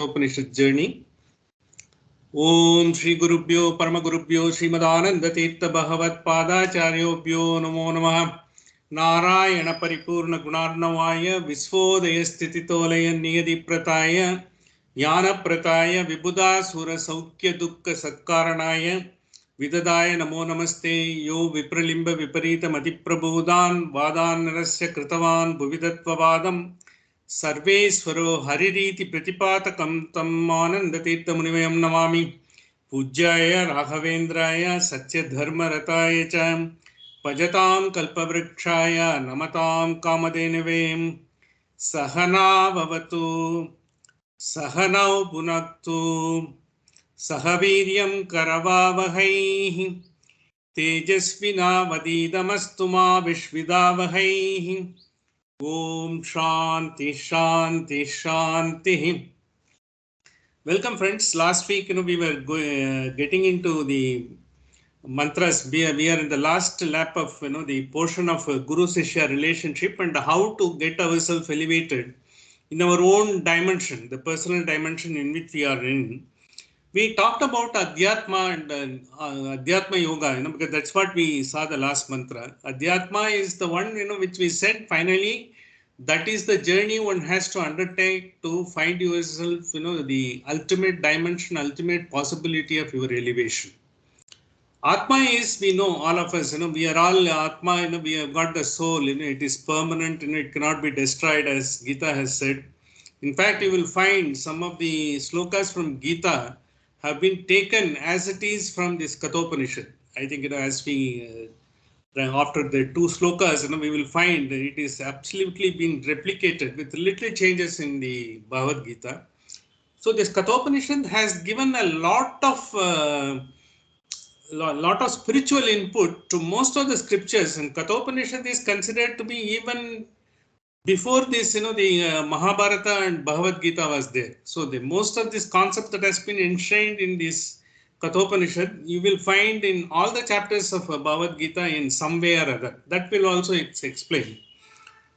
Upanishad journey. Om Shri Gurubhyo Paramagurubhyo Srimadananda Tirtha Bhagavat Padacharyobhyo Namo Namaha Narayana Paripurna Gunarnavaya Visvodaya Stititolaya Niyadi Prataya Jnana Prataya Vibhuda Sura Saukya Dukkha Satkaranaya Vidadaya Namo Namaste Yo Vipralimba Viparita Matiprabodhan Vadan Narasya Kritavan Bhuvidatvavadam Sarveswaro Haririti Pratipatakam Tam Anandatirtha Munivayam Namami Pujjaya Raghavendraya Satya Dharma Rataya Cham Pajatam Kalpavrikshaya Namatam Kamadenavem Sahana Vavatu Sahanau Punaktu Sahaviryam Karavavahai Tejasvina Vadidamastuma Vishvidavahai Om Shanti Shanti Shanti. Welcome friends. Last week, we were getting into the mantras. We are in the last lap of the portion of Guru Sishya relationship and how to get ourselves elevated in our own dimension, the personal dimension in which we are in. We talked about Adhyatma and Adhyatma Yoga, because that's what we saw the last mantra. Adhyatma is the one, which we said finally. That is the journey one has to undertake to find yourself, the ultimate dimension, ultimate possibility of your elevation. Atma is, we know, all of us, we are all Atma, we have got the soul, it is permanent, it cannot be destroyed, as Gita has said. In fact, you will find some of the slokas from Gita have been taken as it is from this Kathopanishad. I think, as we after the two slokas, we will find that it is absolutely been replicated with little changes in the Bhagavad Gita. So this Kathopanishad has given a lot of spiritual input to most of the scriptures, and Kathopanishad is considered to be even before this, the Mahabharata and Bhagavad Gita was there. So the most of this concept that has been enshrined in this Kathopanishad, you will find in all the chapters of Bhagavad Gita in some way or other. That will also explain.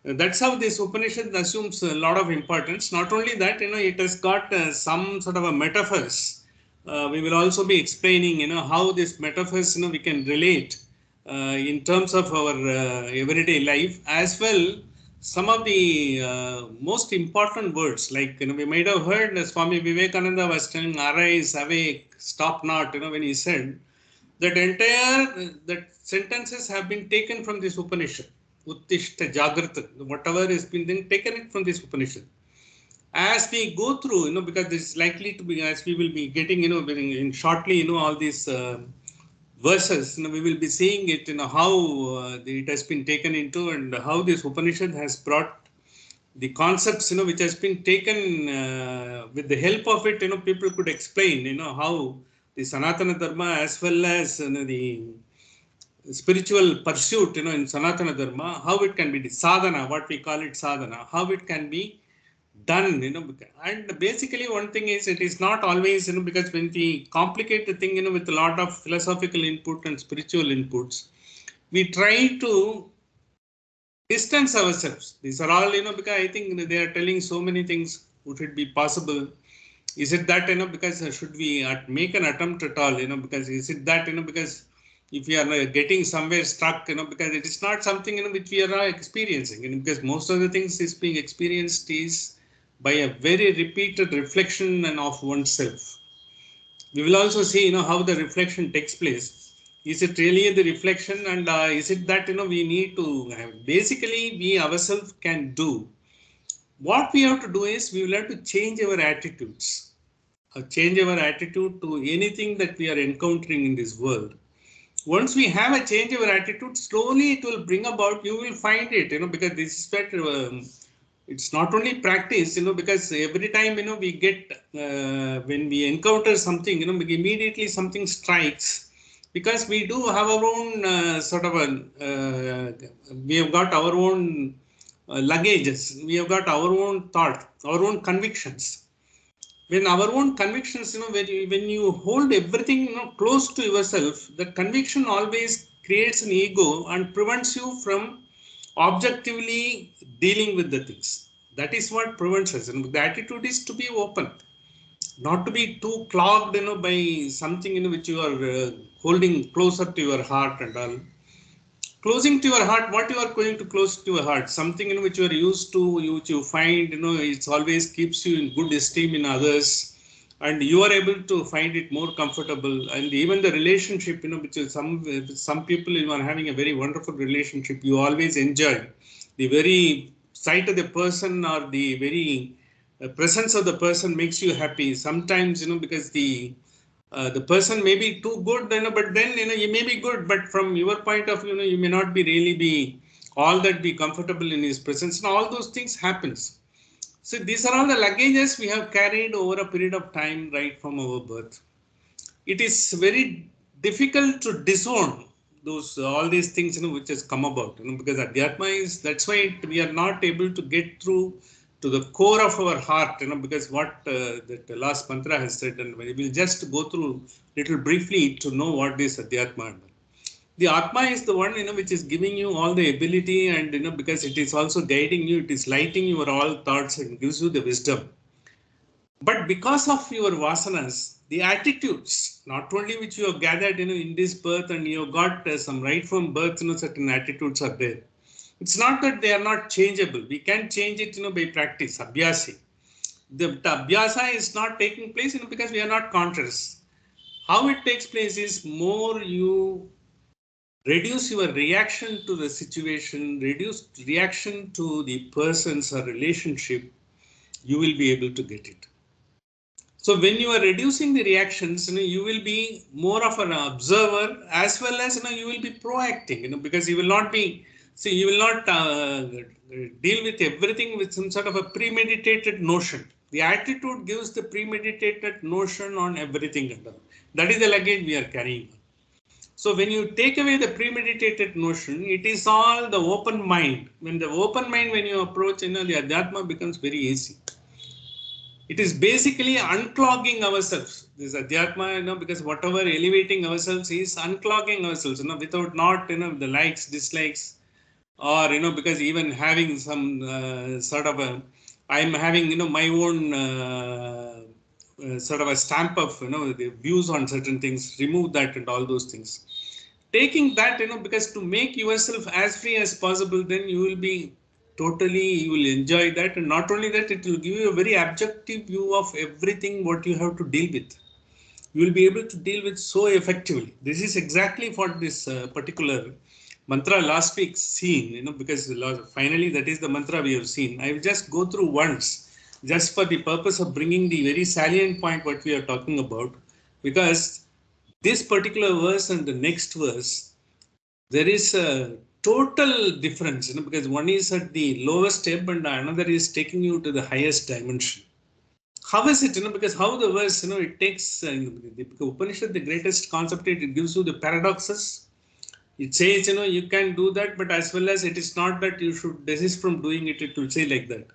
That's how this Upanishad assumes a lot of importance. Not only that, it has got some sort of a metaphors. We will also be explaining, how this metaphors, we can relate in terms of our everyday life, as well some of the most important words, like, we might have heard Swami Vivekananda was telling, arise, awake, stop not, when he said that that sentences have been taken from this Upanishad. Uttishta Jagrata, whatever has been taken it from this Upanishad. As we go through, because this is likely to be, as we will be getting, in shortly, all these verses, we will be seeing it, how it has been taken into, and how this Upanishad has brought the concepts, which has been taken with the help of it, people could explain, how the Sanatana Dharma as well as the spiritual pursuit, in Sanatana Dharma, how it can be sadhana, what we call it sadhana, how it can be done, and basically one thing is, it is not always, because when we complicate the thing, with a lot of philosophical input and spiritual inputs, we try to distance ourselves. These are all, because I think they are telling so many things, would it be possible? Is it that, because should we make an attempt at all, because is it that, because if we are getting somewhere stuck, because it is not something, which we are experiencing, because most of the things is being experienced is by a very repeated reflection and of oneself. We will also see, how the reflection takes place. Is it really the reflection, and is it that, we need to basically we ourselves can do. What we have to do is we will have to change our attitudes, change our attitude to anything that we are encountering in this world. Once we have a change of our attitude, slowly it will bring about, you will find it, because this is that it's not only practice, because every time, we get, when we encounter something, immediately something strikes, because we do have our own sort of we have got our own luggages, we have got our own thought, our own convictions. When our own convictions, when you hold everything, close to yourself, the conviction always creates an ego and prevents you from objectively dealing with the things. That is what prevents us. And the attitude is to be open. not to be too clogged, by something, which you are holding closer to your heart and all. Closing to your heart, what you are going to close to your heart? Something in which you are used to, which you find, it's always keeps you in good esteem in others, and you are able to find it more comfortable. And even the relationship, which is some people, you are having a very wonderful relationship. You always enjoy the very sight of the person, or the very presence of the person makes you happy. Sometimes, because the person may be too good, but then, you may be good, but from your point of view, you may not be really be all that be comfortable in his presence. And all those things happens. So these are all the luggages we have carried over a period of time, right from our birth. It is very difficult to disown those all these things, which has come about, because Adhyatma is, that's why we are not able to get through to the core of our heart, because what that last mantra has said, and we will just go through little briefly to know what is Adhyatma. The Atma is the one, which is giving you all the ability, and, because it is also guiding you, it is lighting your all thoughts and gives you the wisdom. But because of your vasanas, the attitudes, not only which you have gathered, in this birth, and you have got some right from birth, certain attitudes are there. It's not that they are not changeable. We can change it, by practice, abhyasi. The abhyasa is not taking place, because we are not conscious. How it takes place is more you reduce your reaction to the situation, reduce reaction to the persons or relationship, you will be able to get it. So when you are reducing the reactions, you will be more of an observer, as well as, you will be proacting, because you will not be, you will not deal with everything with some sort of a premeditated notion. The attitude gives the premeditated notion on everything. That is the luggage we are carrying. So when you take away the premeditated notion, it is all the open mind. When the open mind, when you approach, the Adhyatma becomes very easy. It is basically unclogging ourselves. This Adhyatma, because whatever elevating ourselves is unclogging ourselves, without not, the likes, dislikes, or, because even having some sort of a, I'm having, my own sort of a stamp of, the views on certain things, remove that and all those things. Taking that, because to make yourself as free as possible, then you will be totally, you will enjoy that. And not only that, it will give you a very objective view of everything what you have to deal with. You will be able to deal with so effectively. This is exactly what this particular mantra last week seen, because finally that is the mantra we have seen. I will just go through once, just for the purpose of bringing the very salient point what we are talking about, because this particular verse and the next verse, there is a total difference, because one is at the lowest step and another is taking you to the highest dimension. How is it, because how the verse, it takes, the Upanishad, the greatest concept, it gives you the paradoxes. It says, you can do that, but as well as it is not that you should desist from doing it, it will say like that.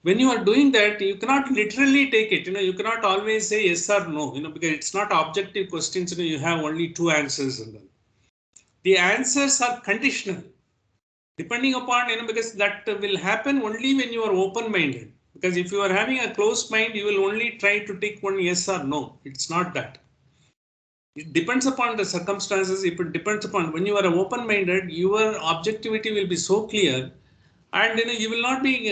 When you are doing that, you cannot literally take it, you cannot always say yes or no, because it's not objective questions, you have only two answers. And the answers are conditional, depending upon, because that will happen only when you are open-minded. Because if you are having a closed mind, you will only try to take one yes or no. It's not that. It depends upon the circumstances. If it depends upon when you are open-minded, your objectivity will be so clear, and you will not be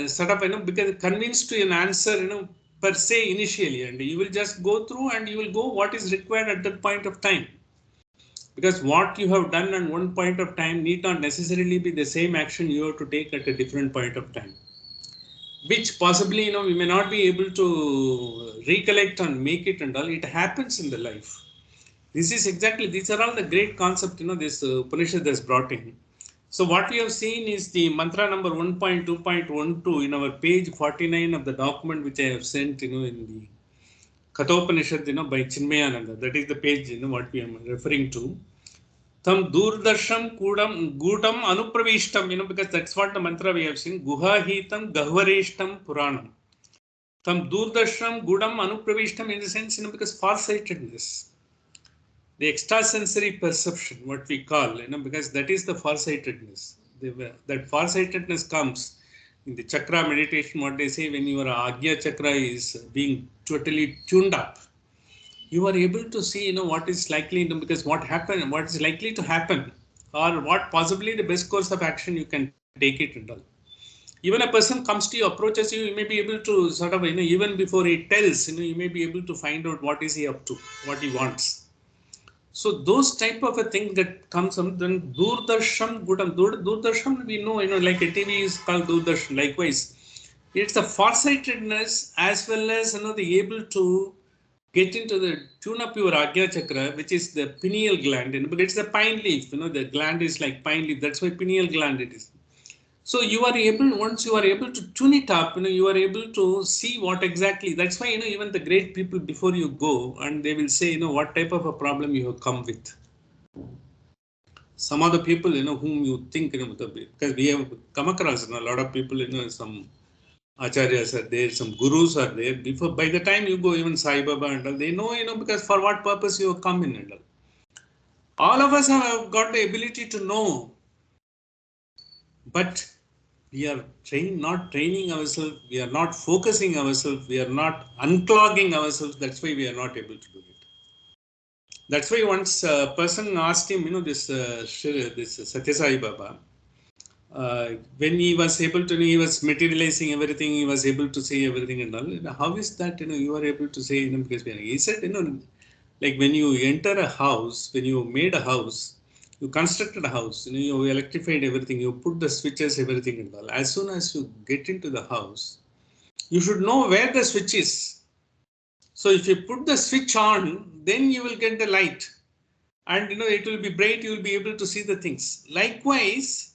sort of because convinced to an answer per se initially, and you will just go through and you will go what is required at that point of time. Because what you have done at one point of time need not necessarily be the same action you have to take at a different point of time, which possibly we may not be able to recollect and make it and all. It happens in the life. This is exactly, these are all the great concept this Upanishad has brought in. So what we have seen is the mantra number 1.2.12 in our page 49 of the document which I have sent in the Kathopanishad by Chinmayananda. That is the page what we are referring to. Tam Durdarsham Kudam Gutam Anupravishtam, because that's what the mantra we have seen. Guhahitam Gahvareshtam Puranam. Tam Durdarsham Gudam Anupravishtam, in the sense, because farsightedness. The extrasensory perception, what we call, because that is the farsightedness. That farsightedness comes in the chakra meditation, what they say, when your Agya chakra is being totally tuned up, you are able to see, what is likely to, because what is likely to happen, or what possibly the best course of action you can take it and all. Even a person comes to you, approaches you, you may be able to sort of, even before he tells, you may be able to find out what is he up to, what he wants. So those type of a thing that comes from then Doordarshan Gudam. Doordarshan we know, like a TV is called Doordarshan. Likewise, it's the farsightedness as well as the able to get into the tune up your Agya chakra, which is the pineal gland. But it's the pine leaf. The gland is like pine leaf. That's why pineal gland it is. So you are able, once you are able to tune it up, you are able to see what exactly. That's why, even the great people before you go, and they will say, what type of a problem you have come with. Some of the people, whom you think, because we have come across, a lot of people, some acharyas are there, some gurus are there. Before, by the time you go, even Sai Baba and all, they know, because for what purpose you have come in and all. All of us have got the ability to know, but we are not training ourselves, we are not focusing ourselves, we are not unclogging ourselves. That's why we are not able to do it. That's why once a person asked him, this Satya Sai Baba, when he was able to, he was materializing everything, he was able to say everything and all. How is that, you are able to say, because he said, like when you enter a house, when you made a house, you constructed a house, you electrified everything, you put the switches, everything and all. As soon as you get into the house, you should know where the switch is. So if you put the switch on, then you will get the light. And it will be bright, you will be able to see the things. Likewise,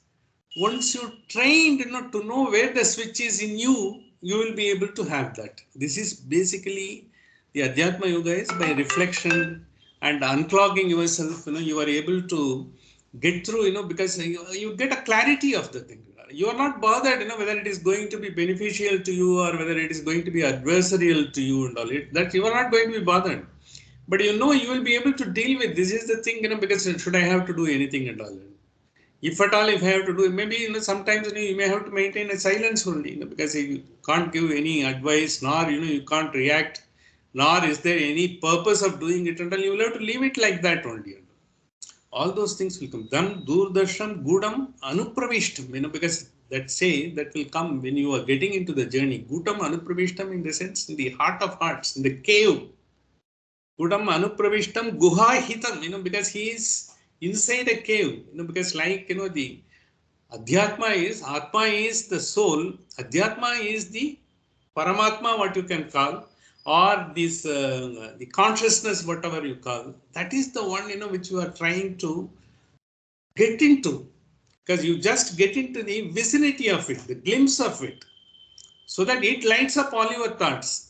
once you trained to know where the switch is in you, you will be able to have that. This is basically the Adhyatma Yoga is by reflection and unclogging yourself, you are able to get through, because you get a clarity of the thing. You are not bothered, whether it is going to be beneficial to you or whether it is going to be adversarial to you and all it. That you are not going to be bothered. But you will be able to deal with this is the thing, because should I have to do anything and all. If at all, if I have to do, maybe sometimes you may have to maintain a silence only, because you can't give any advice, nor you can't react, nor is there any purpose of doing it until you will have to leave it like that only. All those things will come. Then Doordarshan Gudam Anupravishtam, because that say that will come when you are getting into the journey. Gudam Anupravishtam in the sense in the heart of hearts, in the cave. Gudam Anupravishtam Guha Hitam, because he is inside a cave, because like, the Atma is the soul, Adhyatma is the Paramatma, what you can call, or this, the consciousness, whatever you call, that is the one, which you are trying to get into, because you just get into the vicinity of it, the glimpse of it, so that it lights up all your thoughts.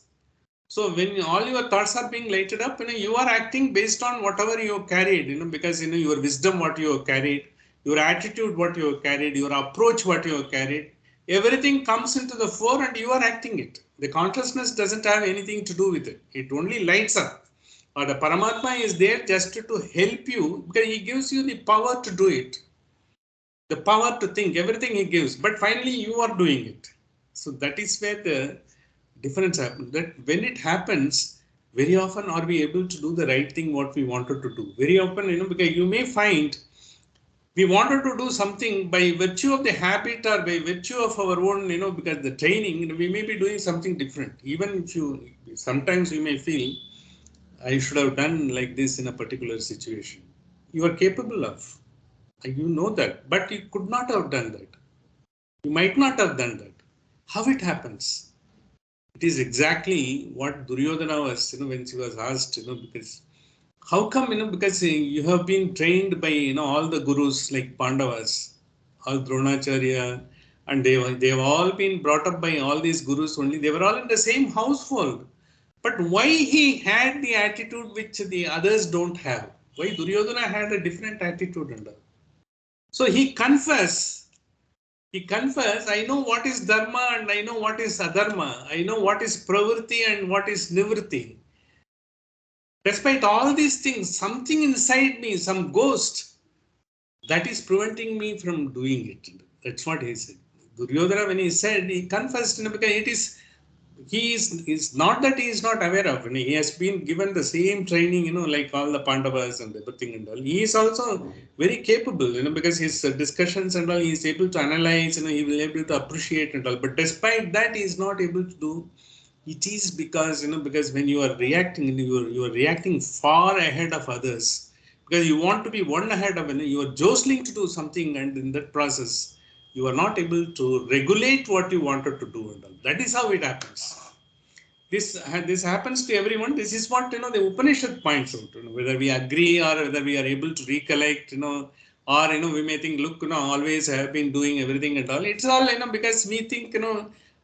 So when all your thoughts are being lighted up, you are acting based on whatever you have carried, because your wisdom, what you have carried, your attitude, what you have carried, your approach, what you have carried, everything comes into the fore and you are acting it. The consciousness doesn't have anything to do with it. It only lights up. Or the Paramatma is there just to help you, because he gives you the power to do it. The power to think, everything he gives, but finally you are doing it. So that is where the difference happens. That when it happens, very often are we able to do the right thing what we wanted to do. Very often, because you may find we wanted to do something by virtue of the habit or by virtue of our own, because the training, we may be doing something different. Even if sometimes you may feel, I should have done like this in a particular situation. You are capable of. You know that, but you could not have done that. You might not have done that. How it happens? It is exactly what Duryodhana was, when she was asked, because how come, because you have been trained by, all the gurus like Pandavas, all Dronacharya, and they have all been brought up by all these gurus only. They were all in the same household. But why he had the attitude which the others don't have? Why Duryodhana had a different attitude and all? So he confessed, I know what is dharma and I know what is adharma. I know what is pravritti and what is nivritti. Despite all these things, something inside me, some ghost, that is preventing me from doing it. That's what he said. Duryodhana, when he said, he confessed, because it is, he is not that he is not aware of, he has been given the same training, like all the Pandavas and everything and all. He is also very capable, because his discussions and all, he is able to analyze, he will be able to appreciate and all. But despite that, he is not able to do. It is because, because when you are reacting, you are reacting far ahead of others, because you want to be one ahead of, you are jostling to do something, and in that process, you are not able to regulate what you wanted to do and all. That is how it happens. This happens to everyone. This is what the Upanishad points out. Whether we agree or whether we are able to recollect, or we may think, look, always I have been doing everything and all. It's all because we think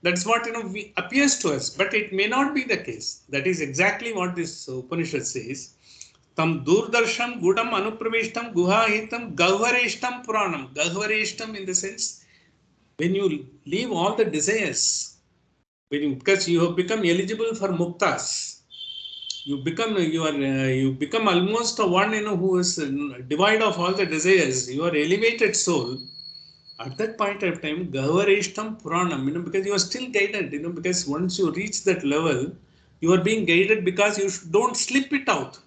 that's what we appears to us, but it may not be the case. That is exactly what this Upanishad says. Tam durdarsham gudam anupravishtam guhahitam gahvareshtam puranam. Gahvareshtam in the sense, when you leave all the desires, because you have become eligible for muktas, you become almost one who is devoid of all the desires. You are elevated soul. At that point of time, Gavareshtam Puranam, because you are still guided, because once you reach that level, you are being guided because you don't slip it out.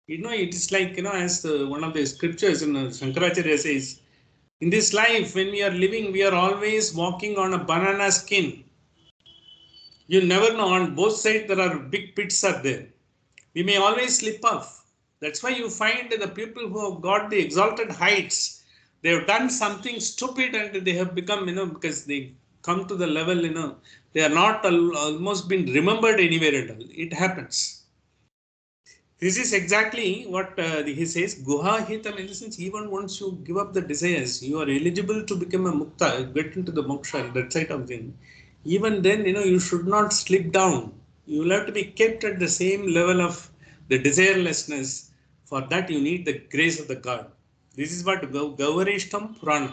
It is like, as one of the scriptures in Shankaracharya says, in this life, when we are living, we are always walking on a banana skin. You never know, on both sides there are big pits are there. We may always slip off. That's why you find the people who have got the exalted heights, they have done something stupid and they have become, because they come to the level, they are not almost been remembered anywhere at all. It happens. This is exactly what he says, Guha Hitam, in the sense, even once you give up the desires, you are eligible to become a mukta, get into the moksha, that side of thing. Even then, you should not slip down. You will have to be kept at the same level of the desirelessness. For that, you need the grace of the God. This is what Gavarishtam Puranam.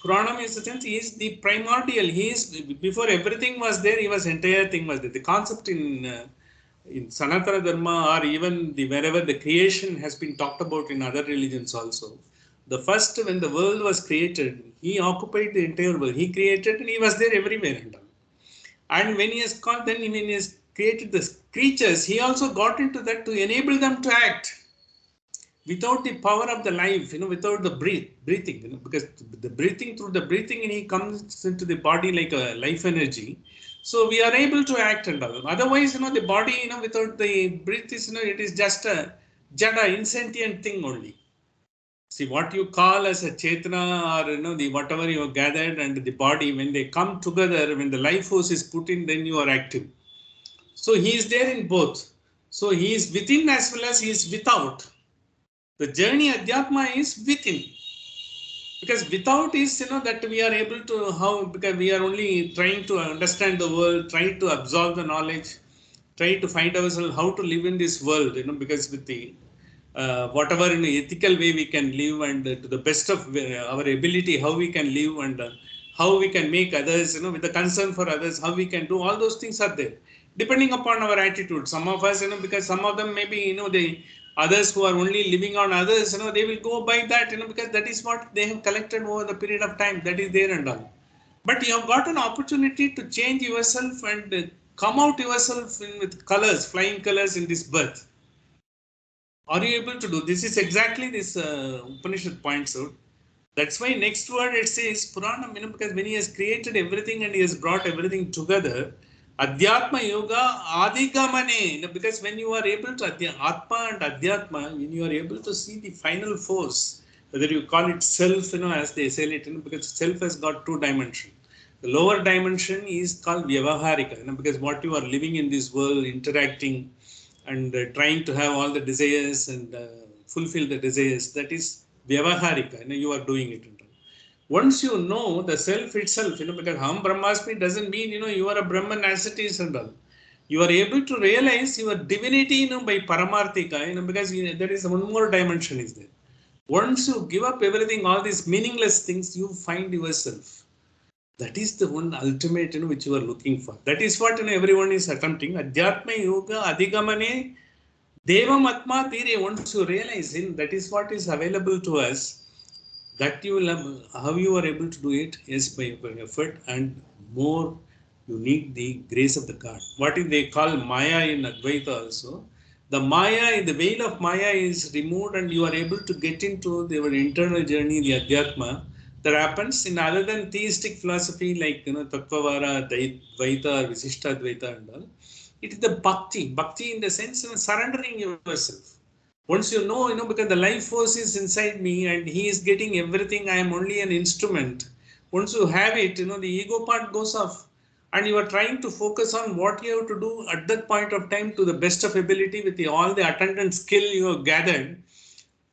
Puranam is the sense, he is the primordial. He is, before everything was there, he was, entire thing was there. The concept in Sanatana Dharma, or even wherever the creation has been talked about in other religions also. The first, when the world was created, he occupied the entire world. He created and he was there everywhere. And when he has called, then when he has created the creatures, he also got into that to enable them to act. Without the power of the life, without the breathing, because the breathing, through the breathing, and he comes into the body like a life energy. So we are able to act and all. Otherwise, the body, without the breath is, it is just a jada, insentient thing only. See, what you call as a chetana, or the whatever you have gathered, and the body, when they come together, when the life force is put in, then you are active. So he is there in both. So he is within as well as he is without. The journey Adhyatma is within. Because without is, that we are able to, how, because we are only trying to understand the world, trying to absorb the knowledge, try to find ourselves how to live in this world, because with the whatever in the ethical way we can live, and to the best of our ability, how we can live, and how we can make others, with the concern for others, how we can do, all those things are there. Depending upon our attitude, some of us, because some of them maybe, the others who are only living on others, they will go by that, because that is what they have collected over the period of time, that is there and all. But you have got an opportunity to change yourself and come out yourself with colors, flying colors in this birth. Are you able to do? This is exactly this Upanishad points out. That's why next word it says Puranam, because when he has created everything and he has brought everything together, Adhyatma Yoga Adigamane, because when you are able to, Atma and Adhyatma, when you are able to see the final force, whether you call it self, as they say it, because self has got two dimensions. The lower dimension is called Vyavaharika, because what you are living in this world, interacting and trying to have all the desires and fulfill the desires, that is Vyavaharika, you are doing it. Once you know the self itself, because Ham Brahmasmi doesn't mean, you are a Brahman as it is and all. You are able to realize your divinity, by Paramarthika, because there is one more dimension is there. Once you give up everything, all these meaningless things, you find yourself. That is the one ultimate, which you are looking for. That is what, everyone is attempting. Adhyatma Yoga Adigamane Devam Atma Tire. Once you realize that is what is available to us. That you will have, how you are able to do it is by effort, and more you need the grace of the God. What is they call Maya in Advaita also. The Maya, the veil of Maya is removed and you are able to get into your internal journey, the Adhyatma. That happens in other than theistic philosophy like Tattvavara, Dvaita, Visishta Dvaita and all. It is the bhakti. Bhakti in the sense of surrendering yourself. Once because the life force is inside me and he is getting everything, I am only an instrument. Once you have it, the ego part goes off and you are trying to focus on what you have to do at that point of time to the best of ability with all the attendant skill you have gathered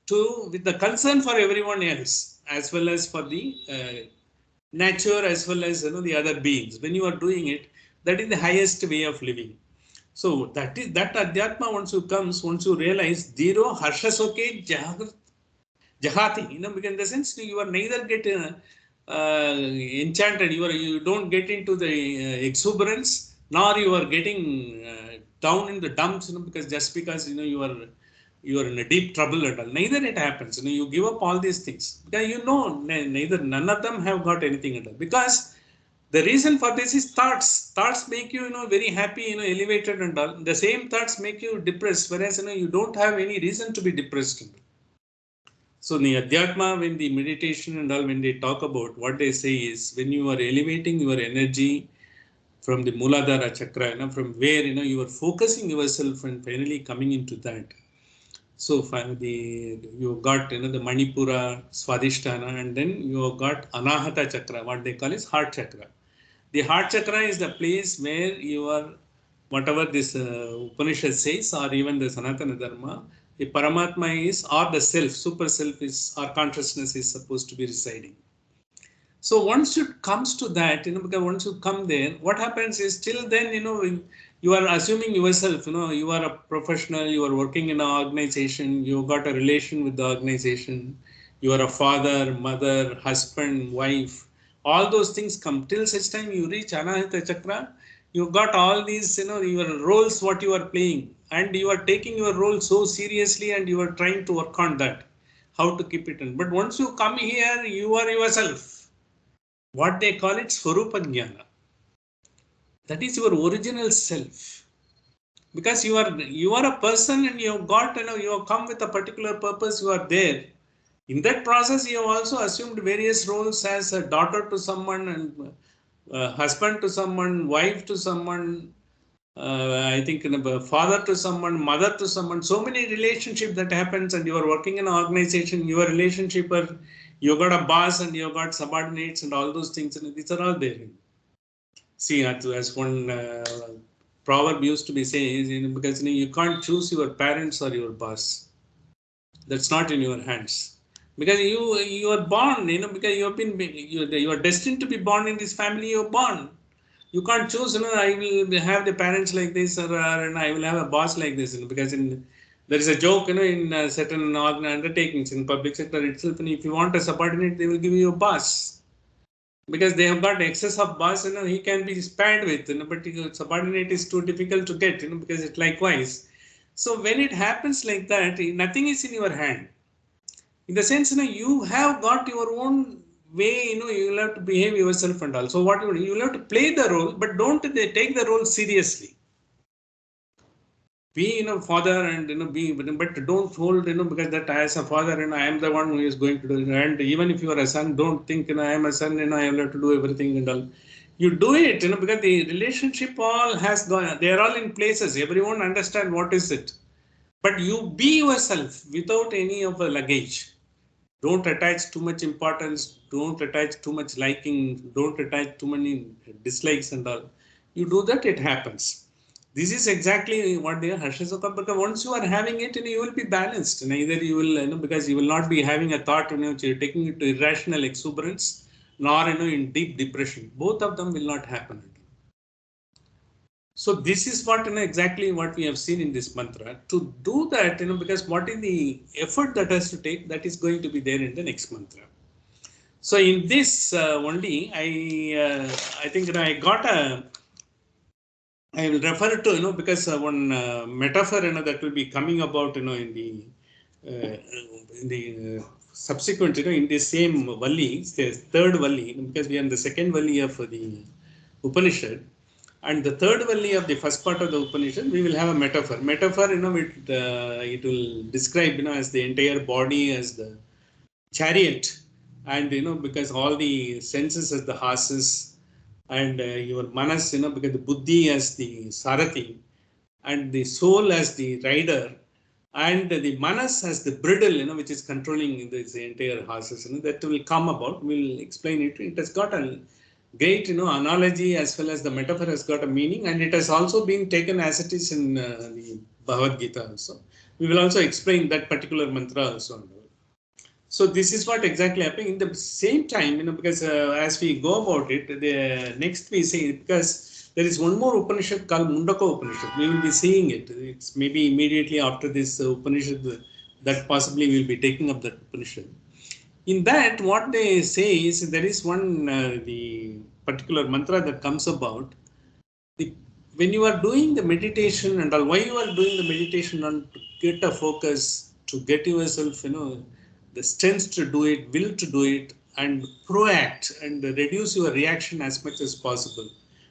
to with the concern for everyone else as well as for the nature as well as the other beings. When you are doing it, that is the highest way of living. So that Adhyatma once you realize zero harsha soke jahati, because in the sense you are neither get enchanted, you don't get into the exuberance, nor you are getting down in the dumps, because just because you are in a deep trouble at all. Neither it happens. You give up all these things because neither none of them have got anything at all. Because the reason for this is thoughts. Thoughts make you, very happy, elevated and all. The same thoughts make you depressed, whereas you don't have any reason to be depressed. So the Adhyatma, when the meditation and all, when they talk about, what they say is when you are elevating your energy from the Muladhara chakra, from where you are focusing yourself and finally coming into that. So finally you got the Manipura, Swadhisthana, and then you got Anahata chakra, what they call is heart chakra. The heart chakra is the place where you are, whatever this Upanishad says, or even the Sanatana Dharma, the Paramatma is, or the self, super self is, or consciousness is supposed to be residing. So once it comes to that, because once you come there, what happens is till then, you are assuming yourself, you are a professional, you are working in an organization, you got a relation with the organization, you are a father, mother, husband, wife, all those things come. Till such time you reach Anahata Chakra, you got all these, your roles, what you are playing, and you are taking your role so seriously and you are trying to work on that, how to keep it in. But once you come here, you are yourself. What they call it Swarupa Jnana. That is your original self. Because you are a person and you have got, you have come with a particular purpose, you are there. In that process, you have also assumed various roles as a daughter to someone and husband to someone, wife to someone, I think father to someone, mother to someone. So many relationships that happens, and you are working in an organization, your relationship, you got a boss and you got subordinates and all those things, and these are all there. See, as one proverb used to be saying, because you can't choose your parents or your boss. That's not in your hands. Because you are born, because you are destined to be born in this family. You are born. You can't choose. I will have the parents like this, or and I will have a boss like this. Because there is a joke, in certain undertakings in public sector itself. And if you want a subordinate, they will give you a boss. Because they have got excess of boss, he can be spared with, but subordinate is too difficult to get, because it's likewise. So when it happens like that, nothing is in your hand. In the sense, you have got your own way, you will have to behave yourself and all. So what you will have to play the role, but don't take the role seriously. Be father and be, but don't hold because that as a father I am the one who is going to do it. And even if you are a son, don't think I am a son I have to do everything and all. You do it because the relationship all has gone, they are all in places, everyone understand what is it, but you be yourself without any of the luggage. Don't attach too much importance, don't attach too much liking, don't attach too many dislikes and all. You do that, it happens. This is exactly what they are Harshasukha, because once you are having it, you will be balanced. Neither you will, because you will not be having a thought, which you're taking it to irrational exuberance, nor in deep depression. Both of them will not happen. So this is what exactly what we have seen in this mantra. To do that, because what is the effort that has to take, that is going to be there in the next mantra. So in this only, I think I got a. I will refer to because one metaphor that will be coming about in the in the subsequent, in the same Valli, the third Valli, because we are in the second Valli of the Upanishad, and the third Valli of the first part of the Upanishad, we will have a metaphor. Metaphor, it will describe, as the entire body as the chariot, and because all the senses as the horses, and your manas, because the buddhi as the sarathi, and the soul as the rider, and the manas as the bridle, which is controlling this entire horses, that will come about. We'll explain it. It has got a great, analogy, as well as the metaphor has got a meaning, and it has also been taken as it is in the Bhagavad Gita also. We will also explain that particular mantra also. So this is what exactly happening. In the same time, because as we go about it, the next we say, because there is one more Upanishad called Mundaka Upanishad. We will be seeing it. It's maybe immediately after this Upanishad that possibly we will be taking up that Upanishad. In that, what they say is there is one the particular mantra that comes about. When you are doing the meditation and all, why you are doing the meditation and to get a focus, to get yourself, the strength to do it, will to do it, and proact and reduce your reaction as much as possible.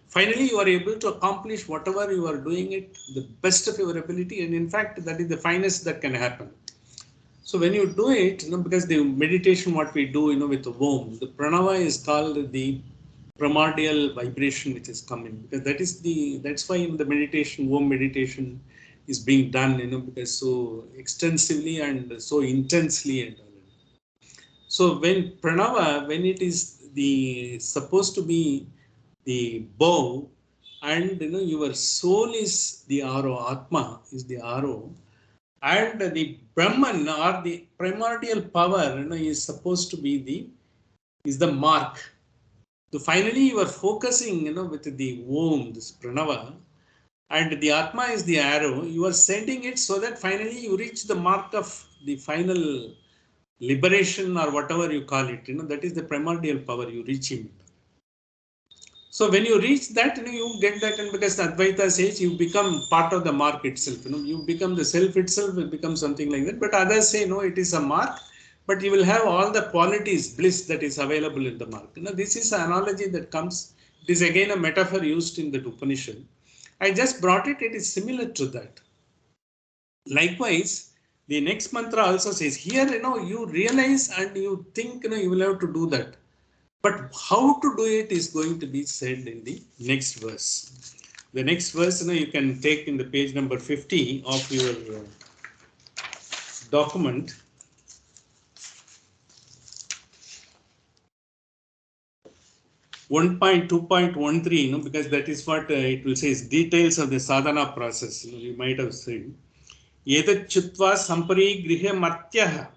Finally, you are able to accomplish whatever you are doing it the best of your ability, and in fact, that is the finest that can happen. So when you do it, because the meditation, what we do, with the Om, the pranava is called the primordial vibration which is coming, because that's why in the meditation, Om meditation is being done, because so extensively and so intensely and all. So when pranava, when it is the supposed to be the bow, and your soul is the arrow, Atma is the arrow, and the Brahman or the primordial power, is supposed to be the mark. So finally you are focusing, with the Om, this pranava, and the Atma is the arrow. You are sending it so that finally you reach the mark of the final liberation, or whatever you call it. That is the primordial power, you reach him. So when you reach that, you get that, and because Advaita says you become part of the mark itself. You become the self itself, will become something like that. But others say no, it is a mark, but you will have all the qualities, bliss that is available in the mark. This is an analogy that comes. It is again a metaphor used in the Upanishad. I just brought it. It is similar to that. Likewise, the next mantra also says here, you realize and you think, you will have to do that. But how to do it is going to be said in the next verse. The next verse, you can take in the page number 50 of your document. One point 2.13, because that is what it will say is details of the sadhana process. You might have said, Yedat chutva samparigrihya martyah.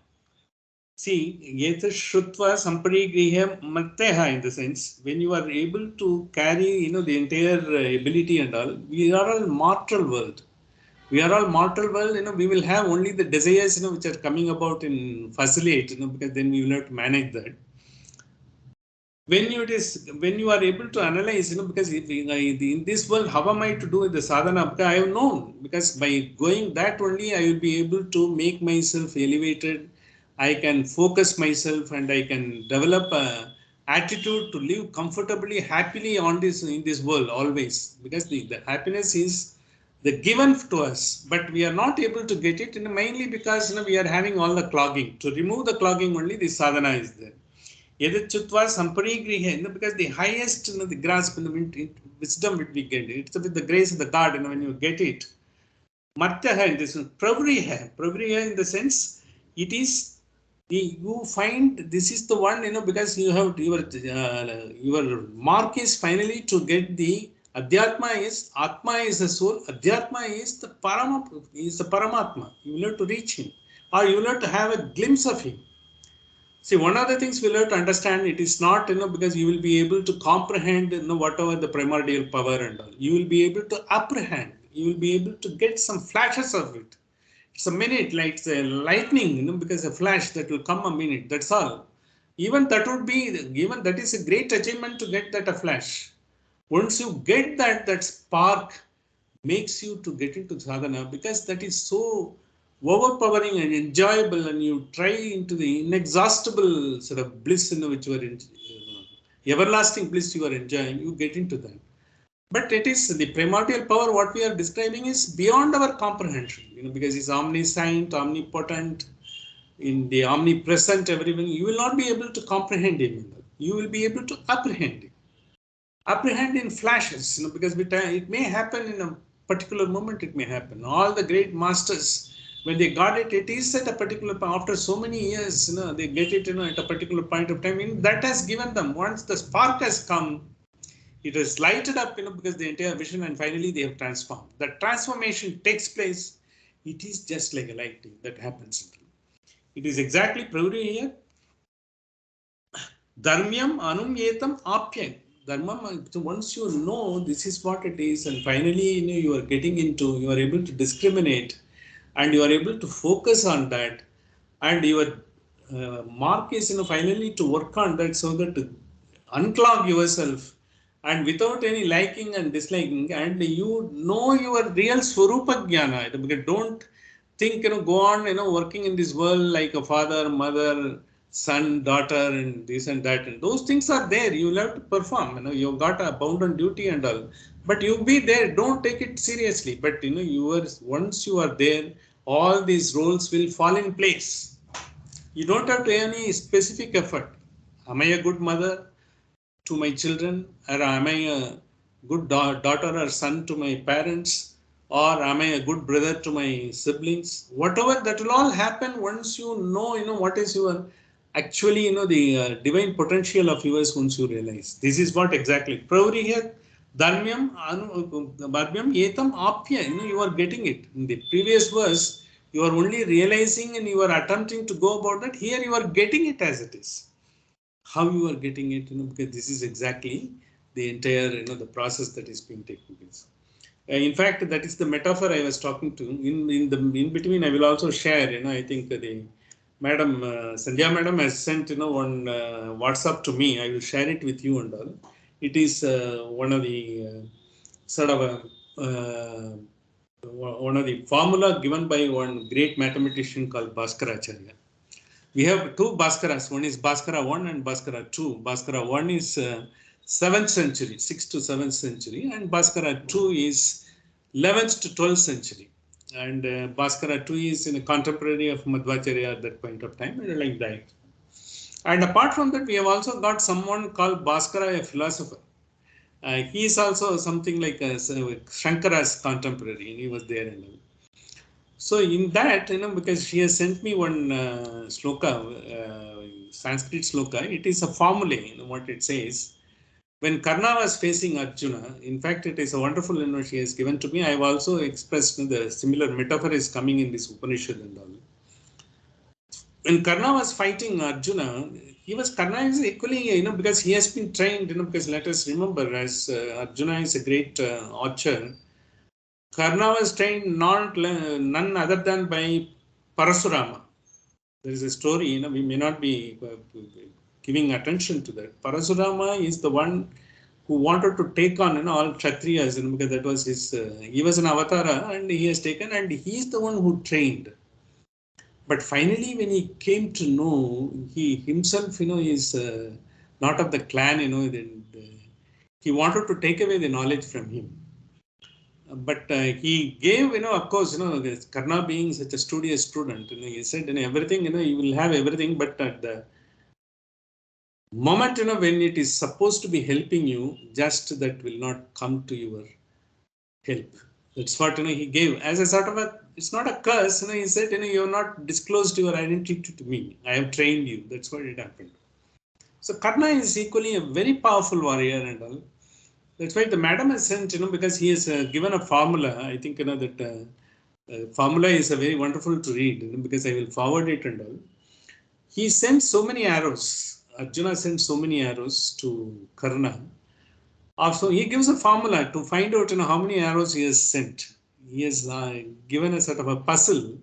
See, Yetat Shrutva Samparigriha Matteha, in the sense, when you are able to carry, the entire ability and all, we are all mortal world. We are all mortal world, we will have only the desires, which are coming about in facilitate, because then we will have to manage that. When you are able to analyze, because in this world, how am I to do the sadhana? Because I have known, because by going that only, I will be able to make myself elevated. I can focus myself, and I can develop a attitude to live comfortably, happily in this world always, because the happiness is the given to us, but we are not able to get it, mainly because we are having all the clogging. To remove the clogging only, the sadhana is there. Yadachutva samparigrihe, because the highest, the grasp and the wisdom which we get, it's with the grace of the God, when you get it. Martyaha in this one, pravriha in the sense, it is you find this is the one, because you have your mark is finally to get the Adhyatma is, Atma is the soul, Adhyatma is the Paramatma. You will have to reach him, or you will have to have a glimpse of him. See, one of the things we'll have to understand, it is not, because you will be able to comprehend, whatever the primordial power and all. You will be able to apprehend. You will be able to get some flashes of it. It's a minute, like the lightning, because a flash that will come a minute. That's all. Even that would be, even that is a great achievement to get that a flash. Once you get that spark makes you to get into sadhana, because that is so overpowering and enjoyable, and you try into the inexhaustible sort of bliss in which you are in, everlasting bliss you are enjoying, you get into that. But it is the primordial power, what we are describing is beyond our comprehension, because it's omniscient, omnipotent, in the omnipresent, everything. You will not be able to comprehend him. You will be able to apprehend him. Apprehend in flashes, because it may happen in a particular moment, it may happen. All the great masters, when they got it, it is at a particular point, after so many years, they get it, at a particular point of time. That has given them, once the spark has come, it has lighted up, because the entire vision, and finally they have transformed. That transformation takes place. It is just like a lighting that happens. It is exactly proved here. Dharmyam anumyetam apyam. Dharma, once you know this is what it is, and finally you are getting into, you are able to discriminate, and you are able to focus on that, and your mark is finally to work on that, so that to unclog yourself, and without any liking and disliking, and you know your real Swarupa Jnana. Because don't think, go on, working in this world like a father, mother, son, daughter, and this and that. And those things are there. You will have to perform. You've got a bound on duty and all. But you be there. Don't take it seriously. But once you are there, all these roles will fall in place. You don't have to any specific effort. Am I a good mother to my children, or am I a good daughter or son to my parents, or am I a good brother to my siblings? Whatever, that will all happen once you know, what is your actually, the divine potential of yours, once you realize. This is what exactly. Pravri here, dharmyam, bharmyam etam apya, you are getting it. In the previous verse, you are only realizing and you are attempting to go about that. Here you are getting it as it is. How you are getting it, because this is exactly the entire, the process that is being taken place. In fact, that is the metaphor I was talking to. In between, I will also share. I think the Madam Sandhya Madam has sent one WhatsApp to me. I will share it with you and all. It is one of the sort of a one of the formula given by one great mathematician called Bhaskaracharya. We have two Bhaskaras. One is Bhaskara 1 and Bhaskara 2. Bhaskara 1 is 7th century, 6th to 7th century, and Bhaskara 2 is 11th to 12th century. And Bhaskara 2 is in a contemporary of Madhvacharya at that point of time, and like that. And apart from that, we have also got someone called Bhaskara, a philosopher. He is also something like Shankara's contemporary, and he was there and all. So in that, because she has sent me one sloka, Sanskrit sloka, it is a formula, what it says. When Karna was facing Arjuna, in fact, it is a wonderful, she has given to me. I have also expressed the similar metaphor is coming in this Upanishad and all. When Karna was fighting Arjuna, Karna is equally, because he has been trained, because let us remember, as Arjuna is a great archer, Karna was trained none other than by Parasurama. There is a story, we may not be giving attention to that. Parasurama is the one who wanted to take on all Kshatriyas, because that was his, he was an avatara and he has taken, and he is the one who trained. But finally, when he came to know, he himself, is not of the clan, he wanted to take away the knowledge from him. But he gave, of course, Karna being such a studious student, he said, everything, you will have everything, but at the moment, when it is supposed to be helping you, just that will not come to your help. That's what, he gave as a sort of a, it's not a curse, he said, you have not disclosed your identity to me. I have trained you. That's what it happened. So Karna is equally a very powerful warrior and all. That's why the madam has sent, because he has given a formula. I think, that formula is a very wonderful to read, because I will forward it and all. He sent so many arrows. Arjuna sent so many arrows to Karna. Also, he gives a formula to find out, how many arrows he has sent. He has given a sort of a puzzle.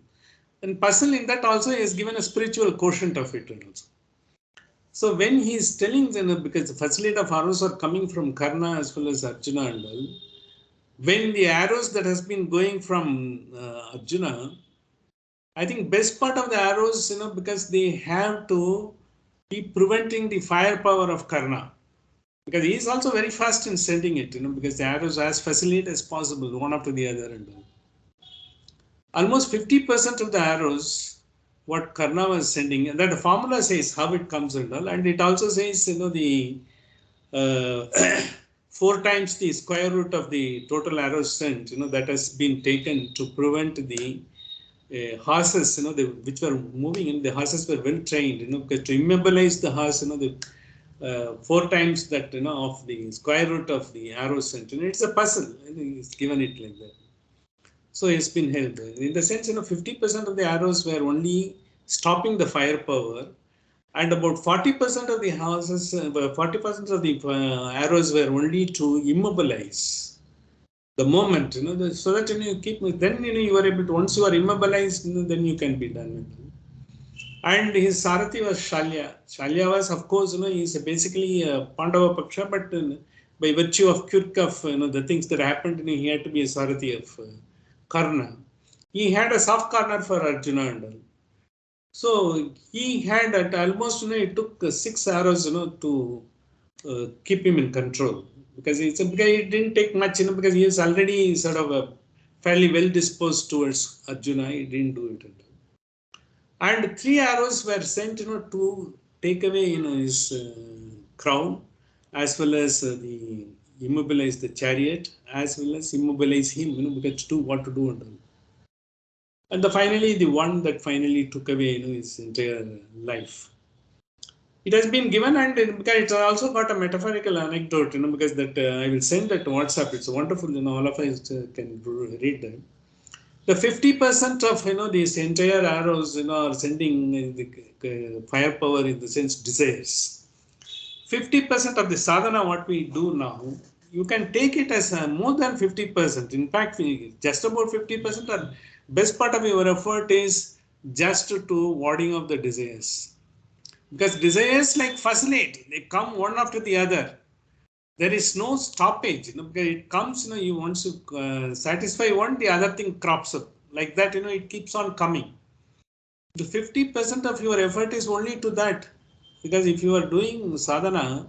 And puzzle in that also he has given a spiritual quotient of it also. So when he is telling them, because the facility of arrows are coming from Karna as well as Arjuna and all, when the arrows that has been going from Arjuna, I think best part of the arrows, because they have to be preventing the firepower of Karna. Because he is also very fast in sending it, because the arrows as facilitate as possible, one after the other. And almost 50% of the arrows, what Karna was sending, and that the formula says how it comes and all, and it also says, the uh, 4 times the square root of the total arrows sent, that has been taken to prevent the horses, which were moving in, the horses were well trained, because to immobilize the horse, the 4 times that, of the square root of the arrow sent, it's a puzzle, it's given it like that. So it's been held. In the sense, 50% of the arrows were only stopping the firepower, and about 40% of the houses, 40% of the arrows were only to immobilize the moment, so that you keep, then you are able to, once you are immobilized, then you can be done. And his Sarathi was Shalya. Shalya was, of course, he is basically a Pandava Paksha, but by virtue of quirk of the things that happened, he had to be a Sarathi of Karna. He had a soft corner for Arjuna and all. So he had at almost, it took 6 arrows, to keep him in control, because because it didn't take much, because he is already sort of fairly well disposed towards Arjuna. He didn't do it. And 3 arrows were sent, to take away, his crown, as well as the immobilize the chariot, as well as immobilize him, because to do what to do and all. And finally, the one that finally took away, his entire life. It has been given, and because it's also got a metaphorical anecdote, because that I will send that to WhatsApp. It's wonderful, all of us can read that. The 50% of these entire arrows are sending the firepower, in the sense desires. 50% of the sadhana what we do now, you can take it as more than 50%. In fact, just about 50%, or best part of your effort is just to warding off the desires. Because desires like facilitate, they come one after the other. There is no stoppage, because it comes, you want to satisfy one, the other thing crops up. Like that, it keeps on coming. The 50% of your effort is only to that. Because if you are doing sadhana,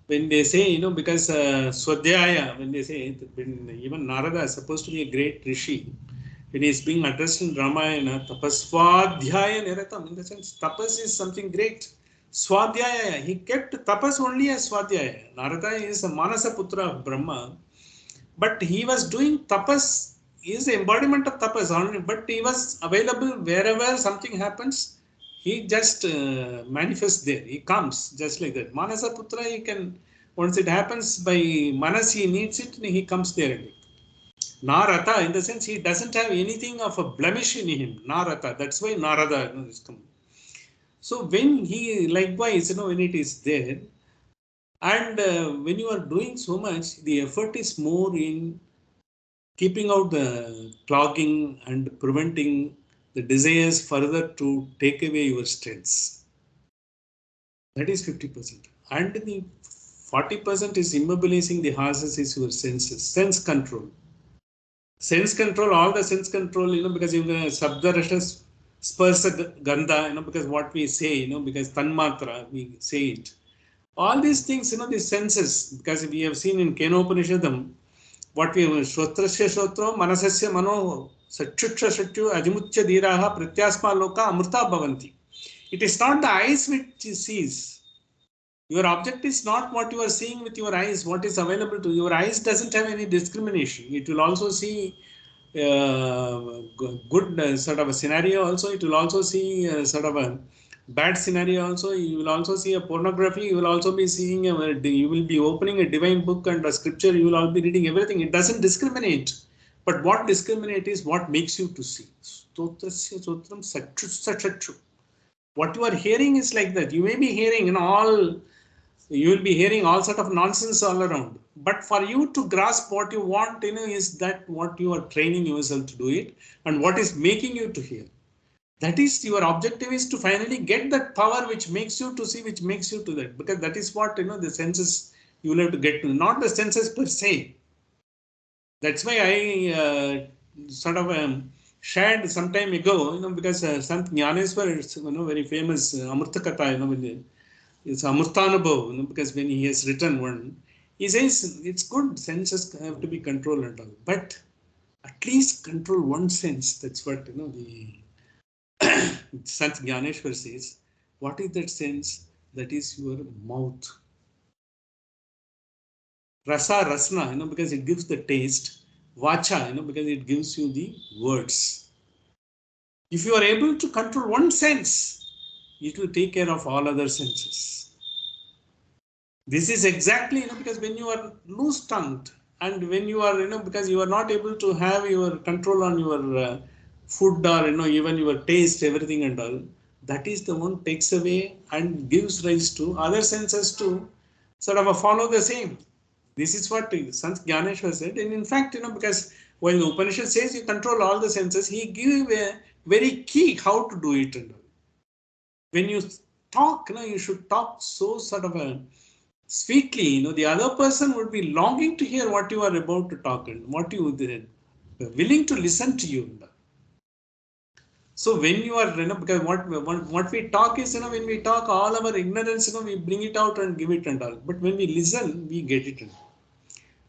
when they say, because Swadhyaya, when they say, when even Narada is supposed to be a great rishi, when he is being addressed in Ramayana, tapaswadhyaya niratam, in the sense, tapas is something great. Swadhyaya, he kept tapas only as Swadhyaya. Narada is a Manasa Putra of Brahma, but he was doing tapas, he is the embodiment of tapas only, but he was available wherever something happens, he just manifests there, he comes just like that. Manasa Putra, he can, once it happens by Manas, he needs it, he comes there. Narata, in the sense, he doesn't have anything of a blemish in him. Narata, that's why Narada is coming. So when he, likewise, when it is there, and when you are doing so much, the effort is more in keeping out the clogging and preventing the desires further to take away your strengths. That is 50%. And the 40% is immobilizing the horses, is your senses, sense control. Sense control, all the sense control, because you Sabda Rashas Sparsa Gandha, because what we say, because Tanmatra, we say it. All these things, the senses, because we have seen in Kenopanishadam, what we have, Shrotrasya Shrotro, Manasasya Mano, Sachutra Satchu, Ajimucha Diraha, Pratyasma Loka, Amrita Bhavanti. It is not the eyes which sees. Your object is not what you are seeing with your eyes, what is available to you. Your eyes doesn't have any discrimination. It will also see good sort of a scenario also. It will also see sort of a bad scenario also. You will also see a pornography. You will also be seeing, you will be opening a divine book and a scripture. You will all be reading everything. It doesn't discriminate. But what discriminate is what makes you to see. Stotrasya sotram satchu. What you are hearing is like that. You may be hearing you will be hearing all sort of nonsense all around. But for you to grasp what you want, is that what you are training yourself to do it, and what is making you to hear. That is your objective, is to finally get that power which makes you to see, which makes you to that. Because that is what, the senses you will have to get to, not the senses per se. That's why I sort of shared some time ago, because Sant Jnaneshwar is, very famous Amrita Katha, it's Amrtanubhav, because when he has written one, he says it's good, senses have to be controlled and all, but at least control one sense. That's what, the Sant Jnaneshwar says. What is that sense? That is your mouth. Rasa, rasna, because it gives the taste. Vacha, because it gives you the words. If you are able to control one sense, it will take care of all other senses. This is exactly, because when you are loose-tongued and when you are, because you are not able to have your control on your food or, even your taste, everything and all, that is the one takes away and gives rise to other senses to sort of follow the same. This is what Sant Jnaneshwar said. And in fact, because when the Upanishad says you control all the senses, he gives a very key how to do it. And all. When you talk, you should talk so sort of sweetly, the other person would be longing to hear what you are about to talk and what you are willing to listen to you. So when you are, because what we talk is, when we talk all our ignorance, we bring it out and give it and all. But when we listen, we get it.